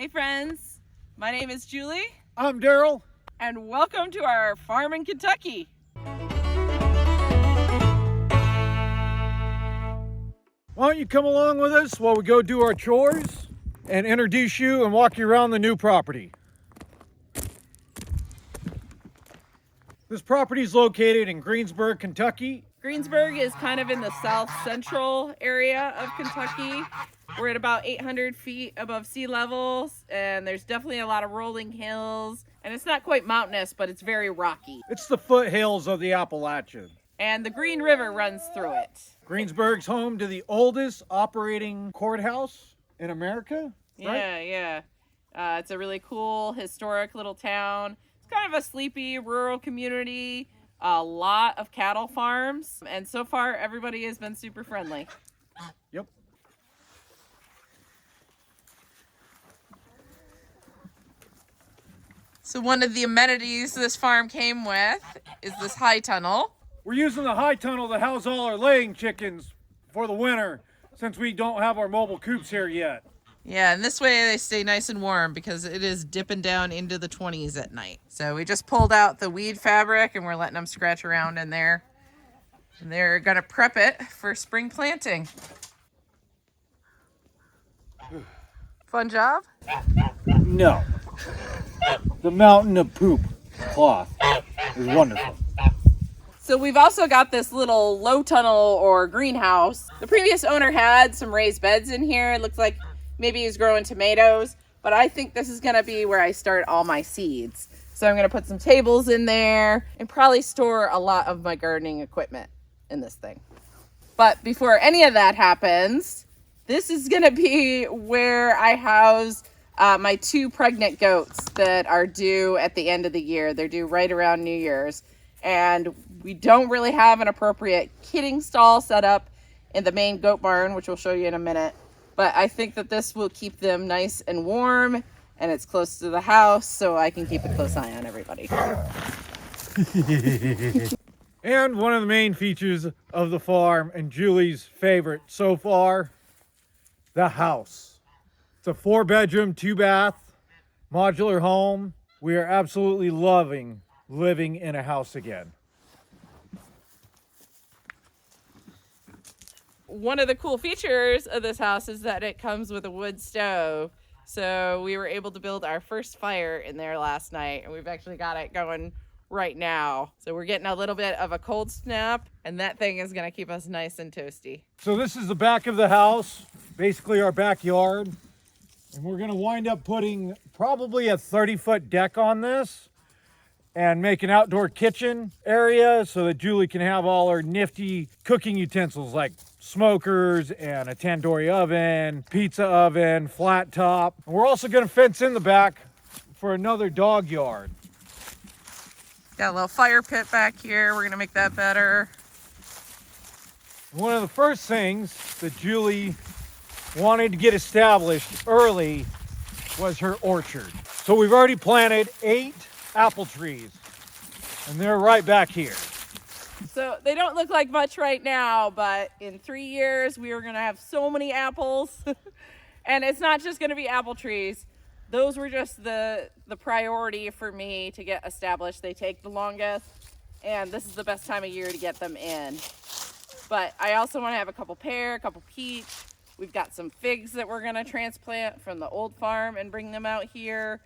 Hey friends, my name is Julie. I'm Daryl. And welcome to our farm in Kentucky. Why don't you come along with us while we go do our chores and introduce you and walk you around the new property. This property is located in Greensburg, Kentucky. Greensburg is kind of in the south central area of Kentucky. We're at about 800 feet above sea levels, and there's definitely a lot of rolling hills. And it's not quite mountainous, but it's very rocky. It's the foothills of the Appalachian. And the Green River runs through it. Greensburg's home to the oldest operating courthouse in America. Right? Yeah. It's a really cool, historic little town. It's kind of a sleepy, rural community. A lot of cattle farms. And so far, everybody has been super friendly. Yep. So one of the amenities this farm came with is this high tunnel. We're using the high tunnel to house all our laying chickens for the winter since we don't have our mobile coops here yet. Yeah, and this way they stay nice and warm because it is dipping down into the 20s at night. So we just pulled out the weed fabric and we're letting them scratch around in there. And they're gonna prep it for spring planting. Fun job? No. The mountain of poop cloth is wonderful. So we've also got this little low tunnel or greenhouse. The previous owner had some raised beds in here. It looks like maybe he's growing tomatoes, but I think this is gonna be where I start all my seeds. So I'm gonna put some tables in there and probably store a lot of my gardening equipment in this thing. But before any of that happens, this is gonna be where I house my 2 pregnant goats that are due at the end of the year. They're due right around New Year's. And we don't really have an appropriate kidding stall set up in the main goat barn, which we'll show you in a minute. But I think that this will keep them nice and warm, and it's close to the house, so I can keep a close eye on everybody. And one of the main features of the farm, and Julie's favorite so far, the house. It's a 4-bedroom, 2-bath, modular home. We are absolutely loving living in a house again. One of the cool features of this house is that it comes with a wood stove. So we were able to build our first fire in there last night, and we've actually got it going right now. So we're getting a little bit of a cold snap, and that thing is going to keep us nice and toasty. So this is the back of the house, basically our backyard. And we're going to wind up putting probably a 30-foot deck on this and make an outdoor kitchen area so that Julie can have all her nifty cooking utensils like smokers and a tandoori oven, pizza oven, flat top. And we're also going to fence in the back for another dog yard. Got a little fire pit back here. We're going to make that better. One of the first things that Julie wanted to get established early was her orchard. So we've already planted 8 apple trees, and they're right back here. So they don't look like much right now, but in 3 years we are going to have so many apples. And it's not just going to be apple trees. Those were just the priority for me to get established. They take the longest, and this is the best time of year to get them in. But I also want to have a couple pear, a couple peach. We've got some figs that we're going to transplant from the old farm and bring them out here.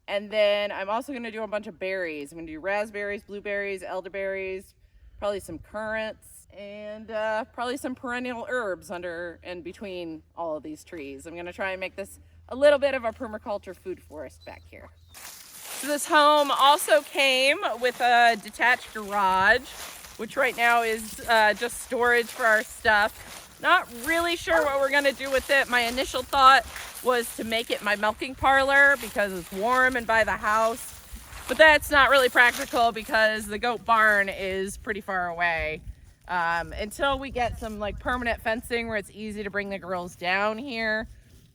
And then I'm also going to do a bunch of berries. I'm going to do raspberries, blueberries, elderberries, probably some currants, and probably some perennial herbs under and between all of these trees. I'm going to try and make this a little bit of a permaculture food forest back here. So this home also came with a detached garage, which right now is just storage for our stuff. Not really sure what we're going to do with it. My initial thought was to make it my milking parlor because it's warm and by the house. But that's not really practical because the goat barn is pretty far away. Until we get some like permanent fencing where it's easy to bring the girls down here,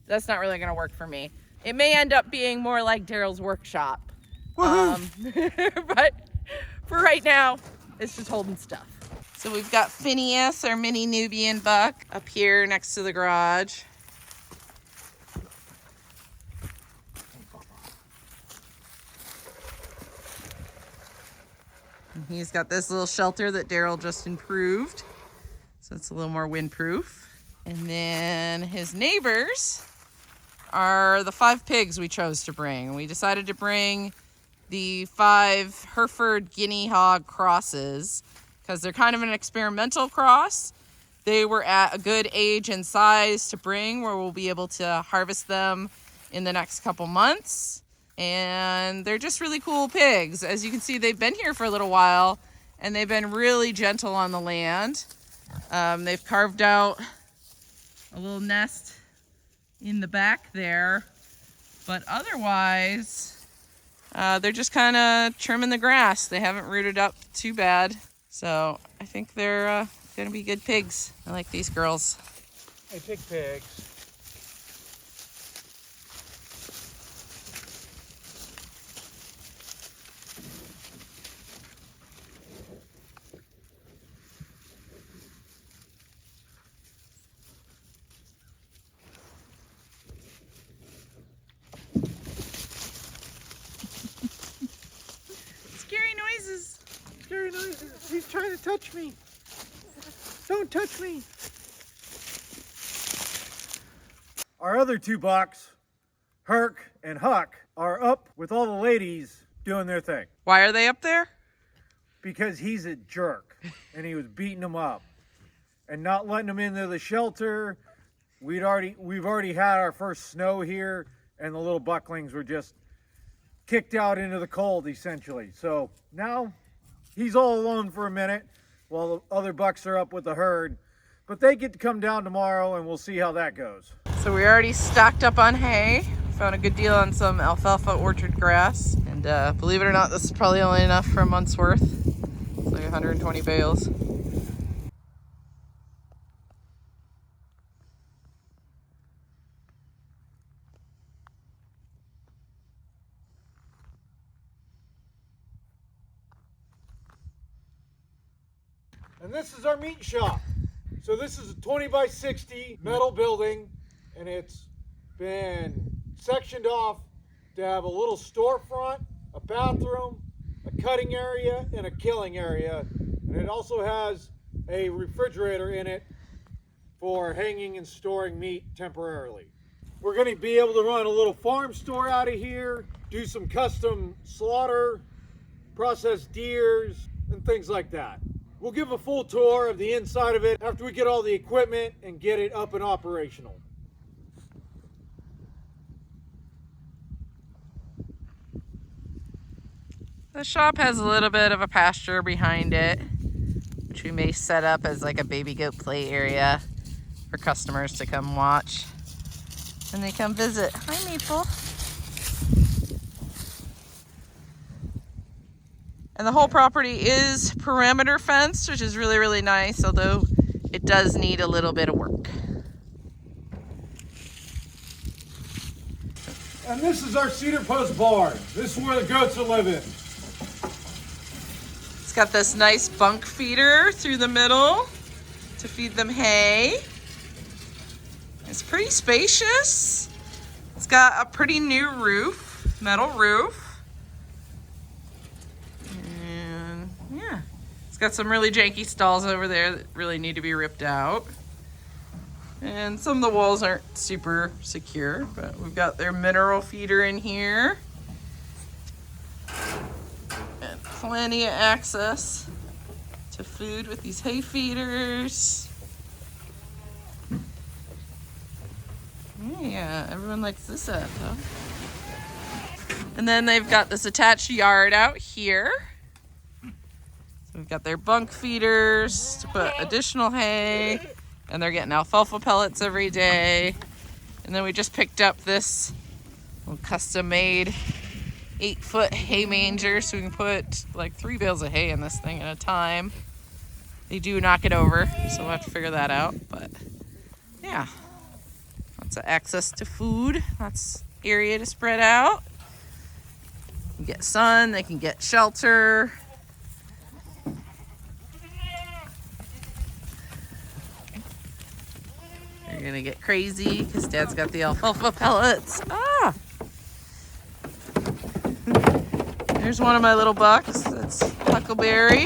that's not really going to work for me. It may end up being more like Daryl's workshop. But for right now, it's just holding stuff. So we've got Phineas, our mini Nubian buck, up here next to the garage. He's got this little shelter that Daryl just improved, so it's a little more windproof. And then his neighbors are the 5 pigs we chose to bring. We decided to bring the 5 Hereford guinea hog crosses because they're kind of an experimental cross. They were at a good age and size to bring where we'll be able to harvest them in the next couple months. And they're just really cool pigs. As you can see, they've been here for a little while and they've been really gentle on the land. They've carved out a little nest in the back there, but otherwise they're just kind of trimming the grass. They haven't rooted up too bad, so I think they're gonna be good pigs. I like these girls. Hey, pig pigs. Scary noises. Scary noises. He's trying to touch me. Don't touch me. Our other 2 bucks, Herc and Huck, are up with all the ladies doing their thing. Why are they up there? Because he's a jerk and he was beating them up and not letting them into the shelter. We've already had our first snow here and the little bucklings were just kicked out into the cold essentially. So now he's all alone for a minute while the other bucks are up with the herd, but they get to come down tomorrow and we'll see how that goes. So we already stocked up on hay. Found a good deal on some alfalfa orchard grass. And believe it or not, this is probably only enough for a month's worth. It's like 120 bales. And this is our meat shop. So this is a 20 by 60 metal building, and it's been sectioned off to have a little storefront, a bathroom, a cutting area, and a killing area. And it also has a refrigerator in it for hanging and storing meat temporarily. We're going to be able to run a little farm store out of here, do some custom slaughter, process deers, and things like that. We'll give a full tour of the inside of it after we get all the equipment and get it up and operational. The shop has a little bit of a pasture behind it, which we may set up as like a baby goat play area for customers to come watch when they come visit. Hi, Maple. And the whole property is perimeter fenced, which is really, really nice, although it does need a little bit of work. And this is our cedar post barn. This is where the goats are living. It's got this nice bunk feeder through the middle to feed them hay. It's pretty spacious. It's got a pretty new roof, metal roof. And yeah, it's got some really janky stalls over there that really need to be ripped out. And some of the walls aren't super secure, but we've got their mineral feeder in here. And plenty of access to food with these hay feeders. Yeah, everyone likes this up, huh? And then they've got this attached yard out here. So we've got their bunk feeders to put additional hay. And they're getting alfalfa pellets every day. And then we just picked up this little custom-made 8-foot hay manger, so we can put like 3 bales of hay in this thing at a time. They do knock it over, so we'll have to figure that out. But yeah, lots of access to food, lots of area to spread out. They can get sun, they can get shelter. They're gonna get crazy because Dad's got the alfalfa pellets. Ah! There's one of my little bucks. That's Huck Huckleberry.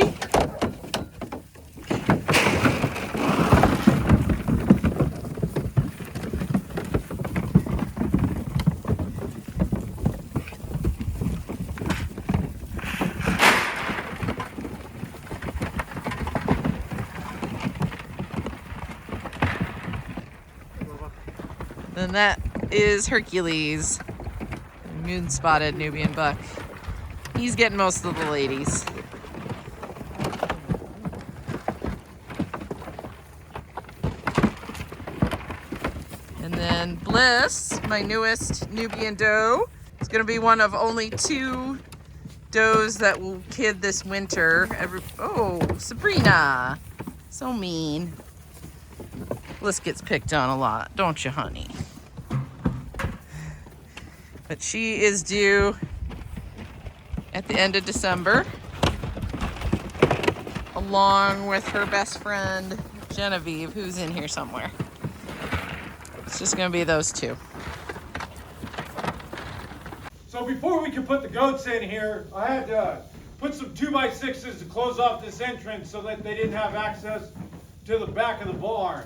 And that is Hercules, moon-spotted Nubian buck. He's getting most of the ladies. And then Bliss, my newest Nubian doe, is going to be one of only 2 does that will kid this winter. Oh, Sabrina, so mean. Bliss gets picked on a lot, don't you, honey? But she is due at the end of December, along with her best friend, Genevieve, who's in here somewhere. It's just gonna be those 2. So before we could put the goats in here, I had to put some 2x6s to close off this entrance so that they didn't have access to the back of the barn.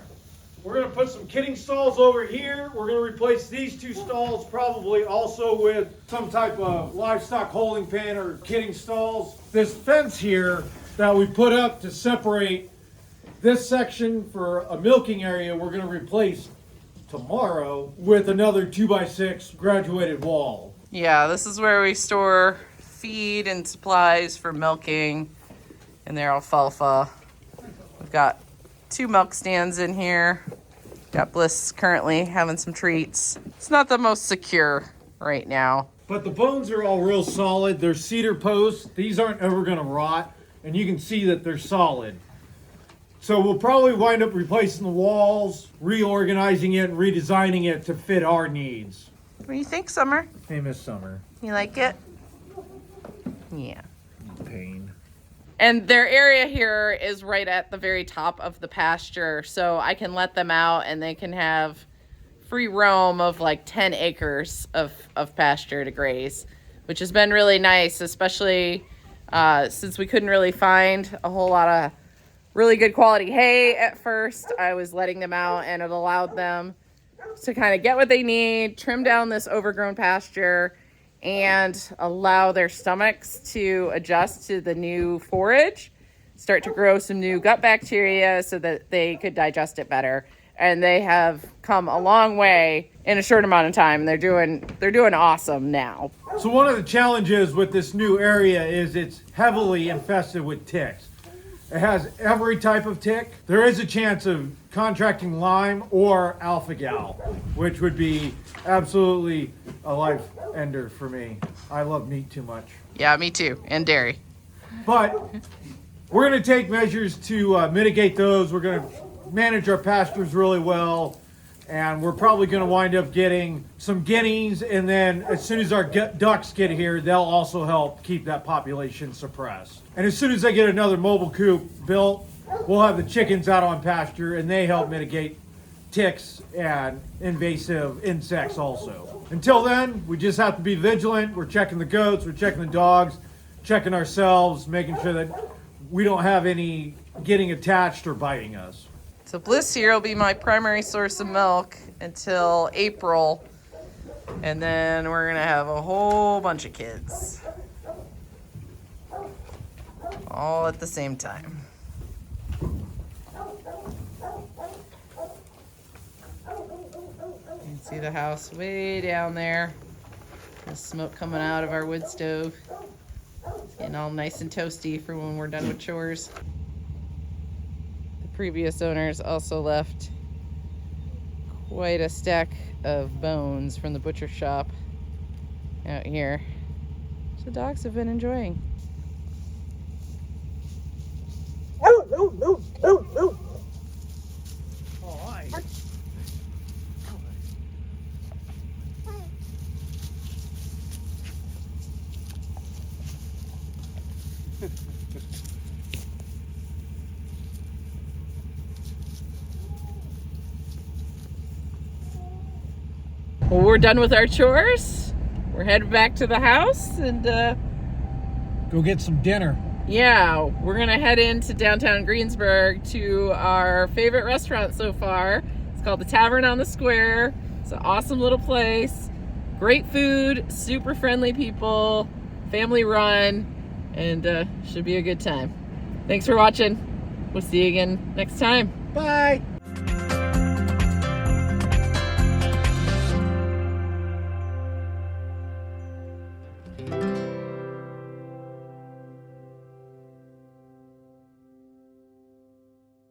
We're going to put some kidding stalls over here. We're going to replace these 2 stalls probably also with some type of livestock holding pen or kidding stalls. This fence here that we put up to separate this section for a milking area, we're going to replace tomorrow with another 2x6 graduated wall. Yeah, this is where we store feed and supplies for milking and their alfalfa. We've got 2 milk stands in here. Got Bliss currently having some treats. It's not the most secure right now. But the bones are all real solid. They're cedar posts. These aren't ever going to rot. And you can see that they're solid. So we'll probably wind up replacing the walls, reorganizing it, and redesigning it to fit our needs. What do you think, Summer? Hey, Miss Summer. You like it? Yeah. Pain. And their area here is right at the very top of the pasture, so I can let them out and they can have free roam of like 10 acres of pasture to graze, which has been really nice, especially since we couldn't really find a whole lot of really good quality hay at first. I was letting them out and it allowed them to kind of get what they need, trim down this overgrown pasture, and allow their stomachs to adjust to the new forage, start to grow some new gut bacteria so that they could digest it better. And they have come a long way in a short amount of time. They're doing awesome now. So one of the challenges with this new area is it's heavily infested with ticks. It has every type of tick. There is a chance of contracting Lyme or alpha-gal, which would be absolutely a life ender for me. I love meat too much. Yeah, me too, and dairy. But we're going to take measures to mitigate those. We're going to manage our pastures really well, and we're probably going to wind up getting some guineas, and then as soon as our ducks get here, they'll also help keep that population suppressed. And as soon as I get another mobile coop built, we'll have the chickens out on pasture, and they help mitigate ticks and invasive insects also. Until then, we just have to be vigilant. We're checking the goats, we're checking the dogs, checking ourselves, making sure that we don't have any getting attached or biting us. So Bliss here will be my primary source of milk until April, and then we're gonna have a whole bunch of kids all at the same time. You can see the house way down there. The smoke coming out of our wood stove. It's getting all nice and toasty for when we're done with chores. The previous owners also left quite a stack of bones from the butcher shop out here. So the dogs have been enjoying. Well, we're done with our chores. We're headed back to the house and Go get some dinner. Yeah, we're gonna head into downtown Greensburg to our favorite restaurant so far. It's called the Tavern on the Square. It's an awesome little place. Great food, super friendly people, family run, and should be a good time. Thanks for watching. We'll see you again next time. Bye.